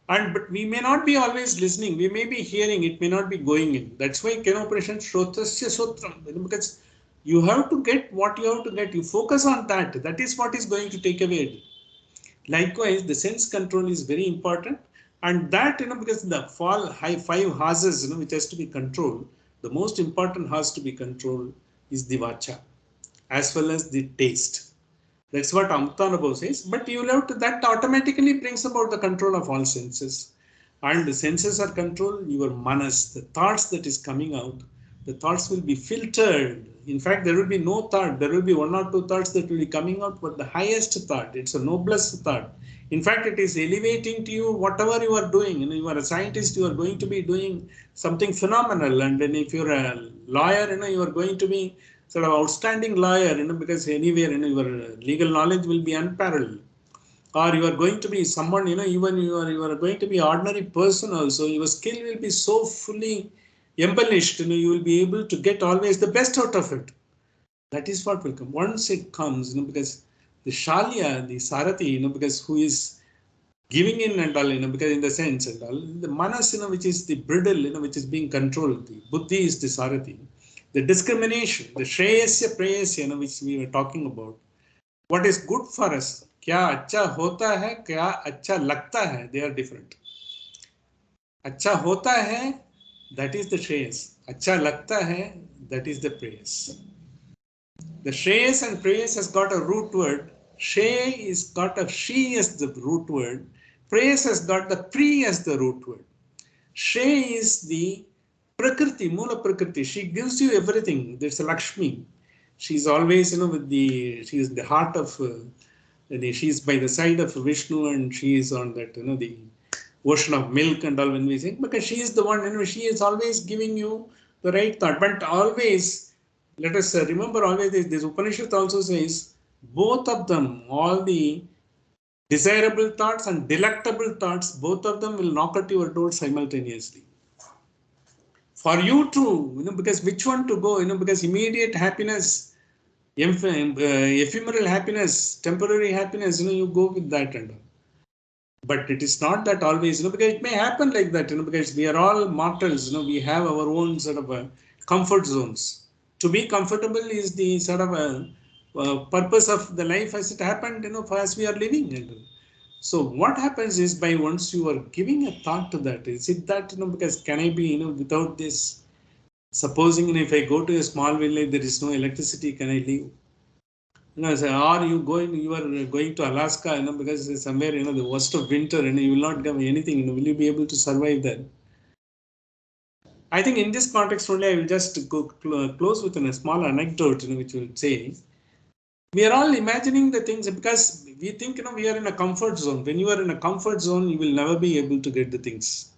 But we may not be always listening. We may be hearing. It may not be going in. That's why Kenoperation Shrotasya Sotram. Because you have to get what you have to get. You focus on that. That is what is going to take away. Likewise, the sense control is very important. And that, because the high five houses, which has to be controlled, the most important has to be controlled is the vacha, as well as the taste. That's what Amrtanubhav says. But you have to, that automatically brings about the control of all senses. And the senses are controlled, your manas, the thoughts that is coming out, the thoughts will be filtered. In fact, there will be no thought. There will be one or two thoughts that will be coming out, but the highest thought, it's a noblest thought. In fact, it is elevating to you whatever you are doing. You are a scientist, you are going to be doing something phenomenal. And then if you're a lawyer, you are going to be sort of outstanding lawyer, because anywhere, your legal knowledge will be unparalleled. Or you are going to be someone, even you are going to be ordinary person also, your skill will be so fully embellished, you will be able to get always the best out of it. That is what will come. Once it comes, because the Shalya, the Sarathi, because who is giving in and all, because in the sense and all, the Manas, which is the bridle, which is being controlled, the Buddhi is the Sarathi. The discrimination, the Shreyasya Preyasya, which we were talking about. What is good for us? क्या अच्छा होता है, क्या अच्छा लगता है, they are different. अच्छा होता है, that is the Shreyas. अच्छा लगता है, that is the Preyas. The Shreyas and Preyas has got a root word. Shrey is got a she as the root word. Preyas has got the Pri as the root word. Shrey is the Prakriti, Mula Prakriti. She gives you everything. There's a Lakshmi. She's always, she is the heart of, she's by the side of Vishnu and she is on that, the ocean of milk and all when we say, because she is the one, she is always giving you the right thought. But always, let us remember always this Upanishad also says, both of them, all the desirable thoughts and delectable thoughts, both of them will knock at your door simultaneously. For you to, because which one to go, because immediate happiness, ephemeral happiness, temporary happiness, you go with that and all. But it is not that always, because it may happen like that, because we are all mortals, we have our own sort of comfort zones. To be comfortable is the sort of purpose of the life as it happened, as we are living. And so what happens is, by once you are giving a thought to that, is it that, because can I be, without this, supposing if I go to a small village, there is no electricity, can I live? Or you are going to Alaska, because it's somewhere, the worst of winter, you will not have anything, will you be able to survive that? I think in this context only, I will just go close with a small anecdote, which will say, we are all imagining the things because we think, we are in a comfort zone. When you are in a comfort zone, you will never be able to get the things.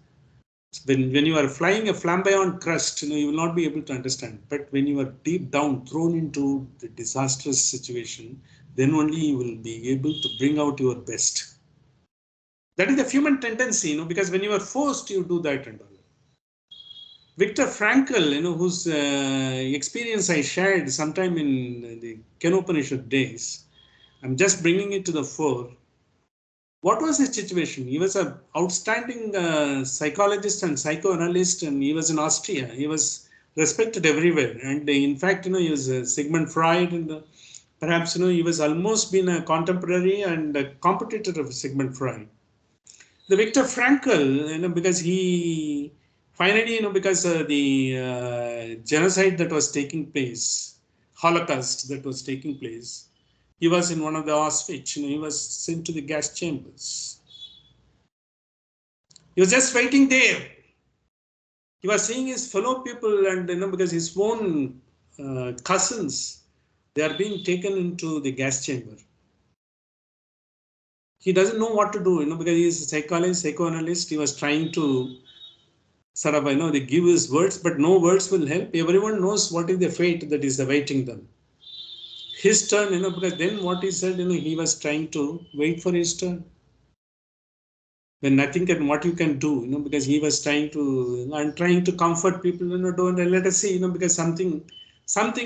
When you are flying a flamboyant crust, you will not be able to understand. But when you are deep down, thrown into the disastrous situation, then only you will be able to bring out your best. That is the human tendency, because when you are forced, you do that and all. Viktor Frankl, whose experience I shared sometime in the Kathopanishad days, I'm just bringing it to the fore. What was his situation? He was an outstanding psychologist and psychoanalyst, and he was in Austria. He was respected everywhere. And in fact, he was Sigmund Freud, and perhaps, he was almost been a contemporary and a competitor of Sigmund Freud. The Viktor Frankl, because he finally, because the genocide that was taking place, Holocaust that was taking place, he was in one of the Auschwitz. He was sent to the gas chambers. He was just waiting there. He was seeing his fellow people, and because his own cousins, they are being taken into the gas chamber. He doesn't know what to do, because he is a psychologist, psychoanalyst. He was trying to sort of, they give his words, but no words will help. Everyone knows what is the fate that is awaiting them. His turn, because then what he said, he was trying to wait for his turn. When nothing can, what you can do, because he was trying to comfort people, don't let us see, because something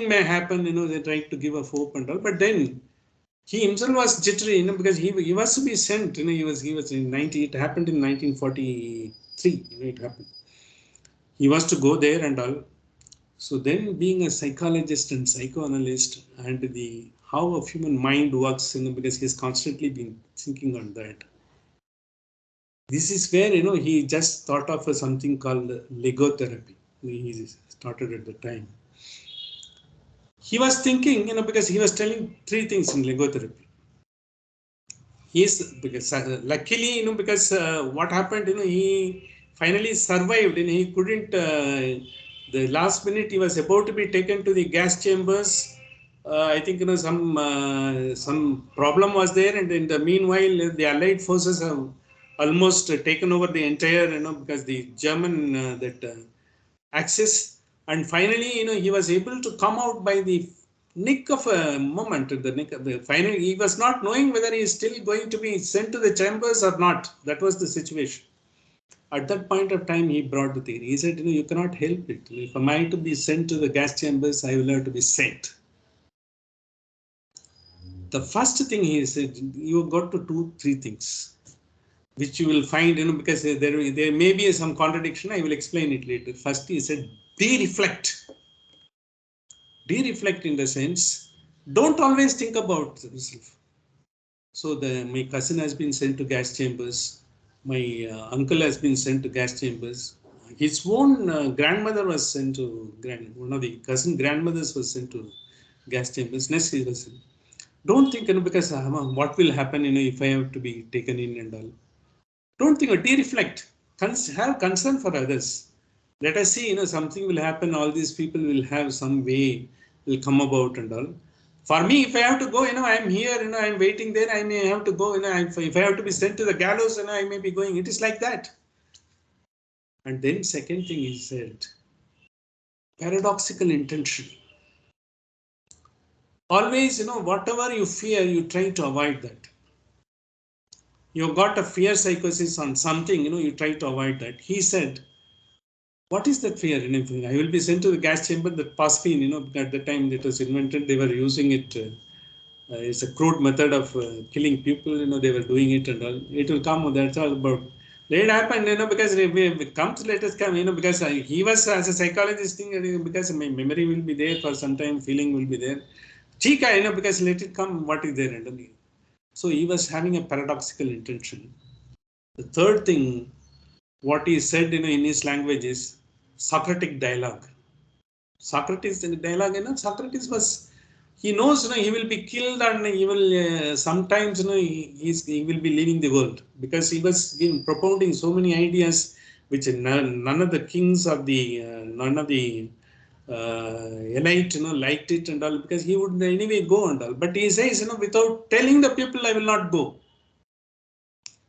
may happen, they're trying to give a hope and all. But then he himself was jittery, because he was to be sent, he was in 90, it happened in 1943, it happened. He was to go there and all. So then being a psychologist and psychoanalyst and the how a human mind works, because he's constantly been thinking on that. This is where, he just thought of something called Lego therapy. He started at the time. He was thinking, because he was telling three things in Lego therapy. Because luckily, because what happened, he finally survived and he couldn't, the last minute he was about to be taken to the gas chambers. I think, some problem was there, and in the meanwhile, the Allied forces have almost taken over the entire, because the German axis, and finally, he was able to come out by the nick of a moment. The nick of the finally, he was not knowing whether he is still going to be sent to the chambers or not. That was the situation. At that point of time, he brought the theory. He said, you cannot help it. If I am to be sent to the gas chambers, I will have to be sent. The first thing he said, you got to do three things, which you will find, because there may be some contradiction. I will explain it later. First, he said, de-reflect. De-reflect in the sense, don't always think about yourself. So my cousin has been sent to gas chambers. My uncle has been sent to gas chambers. His own grandmother was sent to, one of the cousin grandmothers was sent to gas chambers. Next, he was, don't think, because what will happen, if I have to be taken in and all. Don't think, de-reflect. Have concern for others. Let us see, something will happen. All these people will have some way, will come about and all. For me, if I have to go, I'm here, I'm waiting there. I may have to go, if I have to be sent to the gallows, I may be going. It is like that. And then second thing he said, paradoxical intention. Always, whatever you fear, you try to avoid that. You've got a fear psychosis on something, you try to avoid that. He said, what is that fear? I will be sent to the gas chamber. That phosphine, at the time it was invented, they were using it. It's a crude method of killing people. They were doing it and all. It will come. That's all about. Let it happen, because if it comes, let us come. Because he was as a psychologist thing, because my memory will be there for some time, feeling will be there. Chika, because let it come. What is there? So he was having a paradoxical intention. The third thing, what he said, in his language is Socratic dialogue. Socrates in the dialogue, Socrates was, he knows, he will be killed and he will sometimes, he will be leaving the world, because he was propounding so many ideas which none of the kings of the, none of the elite, liked it and all, because he would anyway go and all. But he says, without telling the people, I will not go.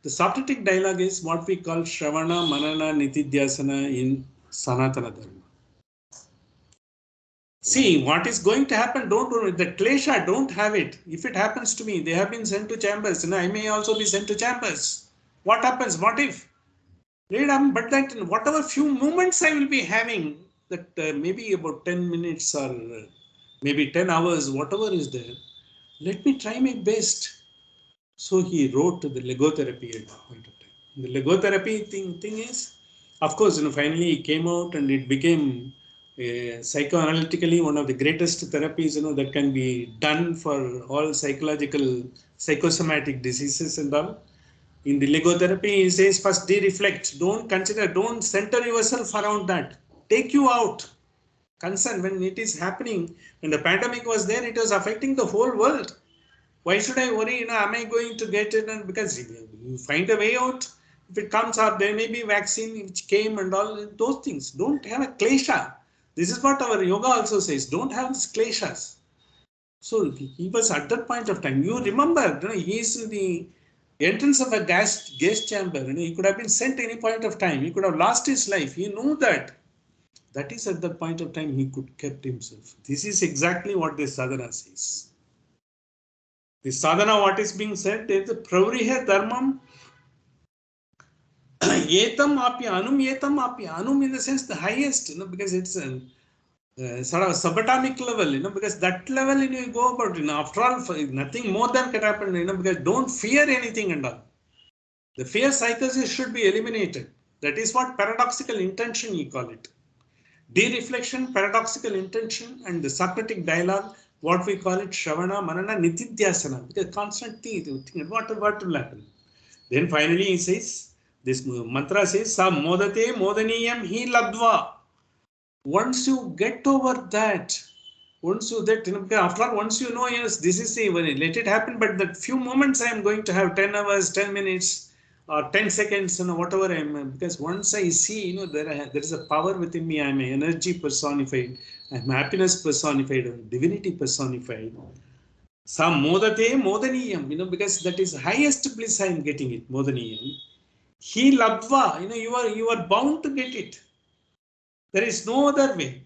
The Socratic dialogue is what we call Shravana, Manana, Nitidhyasana in Sanatana Dharma. See, what is going to happen, don't do it. The klesha, don't have it. If it happens to me, they have been sent to chambers, I may also be sent to chambers. What happens? What if? But that in whatever few moments I will be having, that maybe about 10 minutes or maybe 10 hours, whatever is there, let me try my best. So he wrote the logotherapy at that point of time. The logotherapy thing is, of course, finally it came out and it became psychoanalytically one of the greatest therapies, that can be done for all psychological, psychosomatic diseases and all. In the logotherapy, he says first de-reflect. Don't center yourself around that. Take you out. Concern when it is happening. When the pandemic was there, it was affecting the whole world. Why should I worry? Am I going to get it? And because you find a way out. If it comes up, there may be vaccine which came and all those things. Don't have a klesha. This is what our yoga also says. Don't have these kleshas. So he was at that point of time. You remember, he is in the entrance of a gas chamber. He could have been sent any point of time. He could have lost his life. He knew that. That is at that point of time he could kept himself. This is exactly what this sadhana says. The sadhana, what is being said, is the pravriha dharmam yetam apya anum in the sense the highest, because it's a sort of subatomic level, because that level you go about, after all, nothing more than can happen, because don't fear anything and all. The fear psychosis should be eliminated. That is what paradoxical intention you call it. De-reflection, paradoxical intention, and the Socratic dialogue, what we call it, Shravana, Manana, Nitidhyasana, because constant thinking, what will happen. Then finally he says, this mantra says, Sa modate modaniyam hi labdva. Once you get over that, after all, once you know, yes, this is the, let it happen, but that few moments I am going to have 10 hours, 10 minutes, or 10 seconds, whatever I am, because once I see, there is a power within me, I am energy personified, I am happiness personified, and divinity personified. Some modate modaniyam, because that is highest bliss I am getting it, modaniyam. He labdva, you are bound to get it. There is no other way.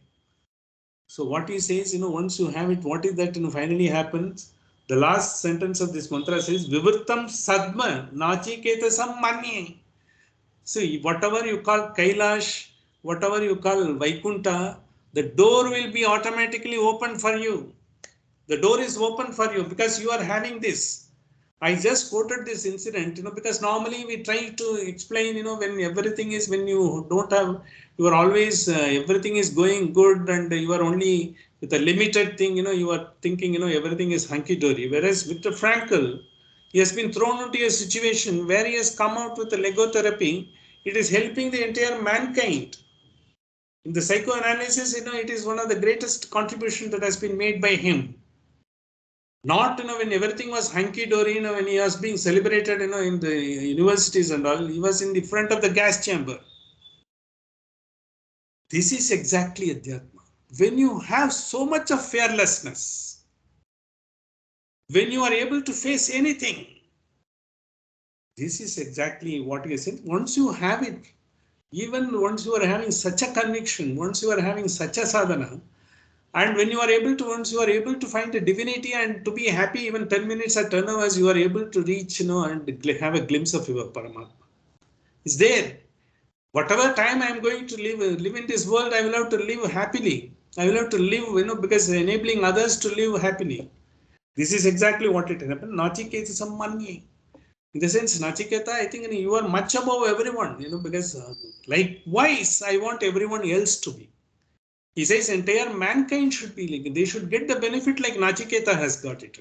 So what he says, once you have it, what is that, finally happens? The last sentence of this mantra says, Vivrittam sadma nachiketasam manye. So whatever you call Kailash, whatever you call Vaikunta, the door will be automatically open for you. The door is open for you because you are having this. I just quoted this incident, because normally we try to explain, when everything is, when you don't have, you are always, everything is going good and you are only with a limited thing, you are thinking, everything is hunky-dory. Whereas Viktor Frankl, he has been thrown into a situation where he has come out with a logotherapy. It is helping the entire mankind. In the psychoanalysis, it is one of the greatest contributions that has been made by him. Not, when everything was hunky-dory, when he was being celebrated, in the universities and all, he was in the front of the gas chamber. This is exactly Adhyatma. When you have so much of fearlessness, when you are able to face anything, this is exactly what he said. Once you have it, even once you are having such a conviction, once you are having such a sadhana, and when you are able to, once you are able to find a divinity and to be happy, even 10 minutes or 10 hours, you are able to reach, and have a glimpse of your Paramatma. It's there. Whatever time I am going to live in this world, I will have to live happily. I will have to live, because enabling others to live happily. This is exactly what it happened. Nachiketa is some money. In the sense, Nachiketa, I think you are much above everyone, because likewise, I want everyone else to be. He says entire mankind should be like, they should get the benefit like Nachiketa has got it.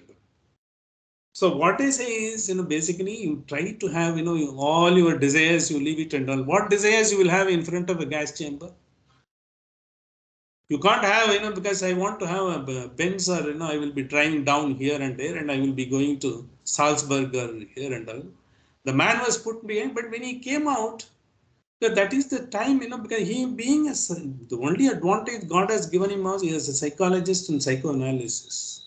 So what I say is, basically you try to have, all your desires, you leave it and all. What desires you will have in front of a gas chamber? You can't have, because I want to have a Benz or, I will be driving down here and there and I will be going to Salzburg or here and all. The man was put behind, but when he came out, that is the time, because he being the only advantage God has given him was he is a psychologist in psychoanalysis.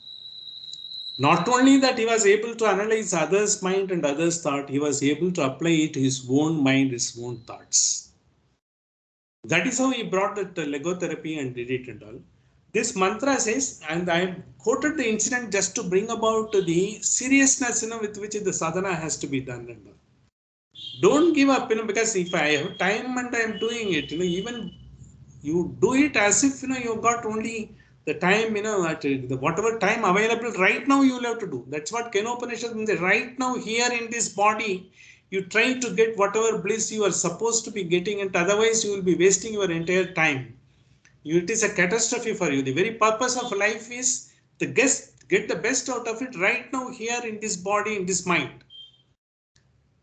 Not only that he was able to analyze others' mind and others' thought, he was able to apply it to his own mind, his own thoughts. That is how he brought that logotherapy and did it and all. This mantra says, and I quoted the incident just to bring about the seriousness, with which the sadhana has to be done and all. Don't give up, because if I have time and I am doing it, even you do it as if, you've got only the time, at the whatever time available right now you will have to do. That's what Kathopanishad means. Right now, here in this body, you try to get whatever bliss you are supposed to be getting, and otherwise you will be wasting your entire time. It is a catastrophe for you. The very purpose of life is to get the best out of it right now, here in this body, in this mind,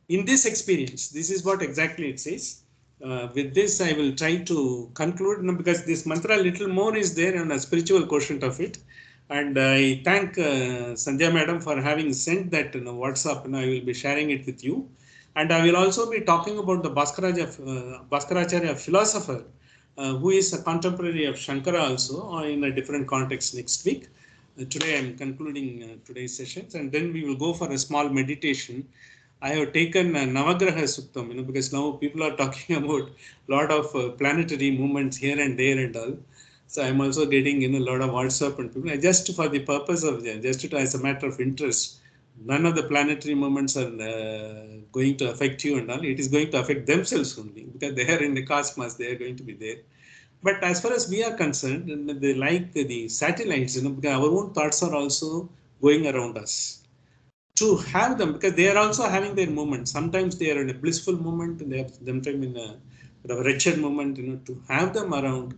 in this experience. This is what exactly it says. With this, I will try to conclude, because this mantra little more is there and a spiritual quotient of it. And I thank Sandhya madam for having sent that WhatsApp, and I will be sharing it with you. And I will also be talking about the Bhaskaracharya philosopher, who is a contemporary of Shankara also, in a different context next week. Today I am concluding today's sessions, and then we will go for a small meditation. I have taken Navagraha Suktam, because now people are talking about a lot of planetary movements here and there and all. So I'm also getting a lot of WhatsApp and people. Just for the purpose of as a matter of interest, none of the planetary movements are going to affect you and all. It is going to affect themselves only, because they are in the cosmos. They are going to be there. But as far as we are concerned, they like the satellites, because our own thoughts are also going around us, to have them, because they are also having their moments. Sometimes they are in a blissful moment, and they have sometimes in a wretched moment. To have them around,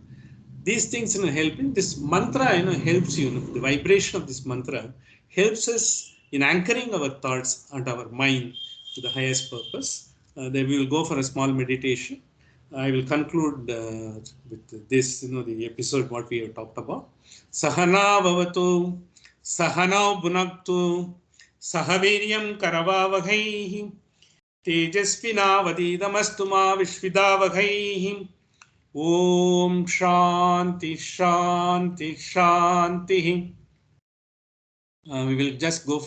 these things helping. This mantra helps you. The vibration of this mantra helps us in anchoring our thoughts and our mind to the highest purpose. Then we will go for a small meditation. I will conclude with this, the episode what we have talked about. Sahana bhavatu, sahana bhunaktu, sahaviryam karavavagaihi, तेजस्विनावतीतमस्तु मा विश्विदावघैः. Om Shanti Shanti Shanti. We will just go for